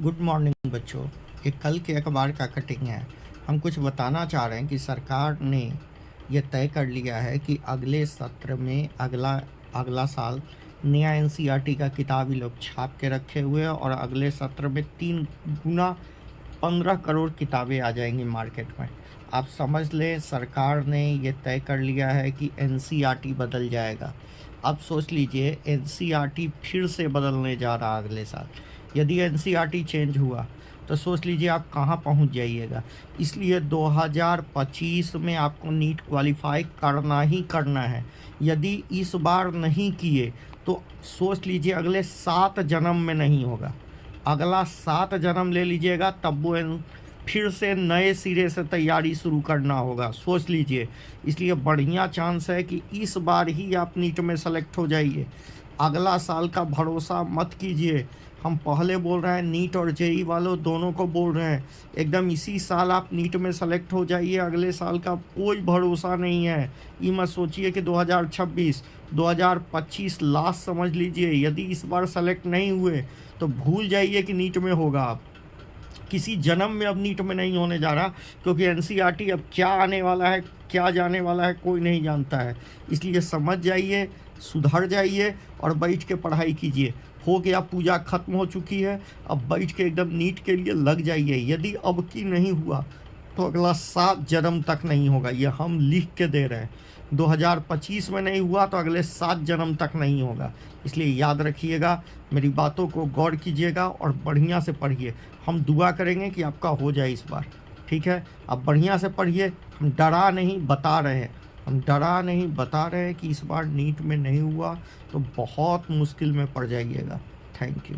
Good morning बच्चों। ये कल के अखबार का कटिंग है। हम कुछ बताना चाह रहे हैं कि सरकार ने ये तय कर लिया है कि अगले सत्र में अगला साल नया एनसीईआरटी का किताब ही लोग छाप के रखे हुए हैं और अगले सत्र में 3 गुना 15 करोड़ किताबें आ जाएंगी मार्केट में। आप समझ लें, सरकार ने ये तय कर लिया है कि एनसीईआरटी बदल जाएगा। अब सोच लीजिए, एनसीईआरटी फिर से बदलने जा रहा अगले साल। यदि एनसीईआरटी चेंज हुआ तो सोच लीजिए आप कहाँ पहुँच जाइएगा। इसलिए 2025 में आपको नीट क्वालिफाई करना ही करना है। यदि इस बार नहीं किए तो सोच लीजिए अगले 7 जन्म में नहीं होगा। अगला 7 जन्म ले लीजिएगा, तब वो फिर से नए सिरे से तैयारी शुरू करना होगा। सोच लीजिए, इसलिए बढ़िया चांस है कि इस बार ही आप नीट में सेलेक्ट हो जाइए। अगला साल का भरोसा मत कीजिए। हम पहले बोल रहे हैं, नीट और जेई वालों दोनों को बोल रहे हैं, एकदम इसी साल आप नीट में सेलेक्ट हो जाइए। अगले साल का कोई भरोसा नहीं है। ये मत सोचिए कि 2026 2025 लास्ट समझ लीजिए। यदि इस बार सेलेक्ट नहीं हुए तो भूल जाइए कि नीट में होगा। आप किसी जन्म में अब नीट में नहीं होने जा रहा, क्योंकि एनसीईआरटी अब क्या आने वाला है, क्या जाने वाला है, कोई नहीं जानता है। इसलिए समझ जाइए, सुधर जाइए और बैठ के पढ़ाई कीजिए। हो गया, पूजा खत्म हो चुकी है, अब बैठ के एकदम नीट के लिए लग जाइए। यदि अब की नहीं हुआ तो अगला 7 जन्म तक नहीं होगा। ये हम लिख के दे रहे हैं। 2025 में नहीं हुआ तो अगले 7 जन्म तक नहीं होगा। इसलिए याद रखिएगा, मेरी बातों को गौर कीजिएगा और बढ़िया से पढ़िए। हम दुआ करेंगे कि आपका हो जाए इस बार। ठीक है, आप बढ़िया से पढ़िए। हम डरा नहीं बता रहे हैं, कि इस बार नीट में नहीं हुआ तो बहुत मुश्किल में पड़ जाइएगा। Thank you.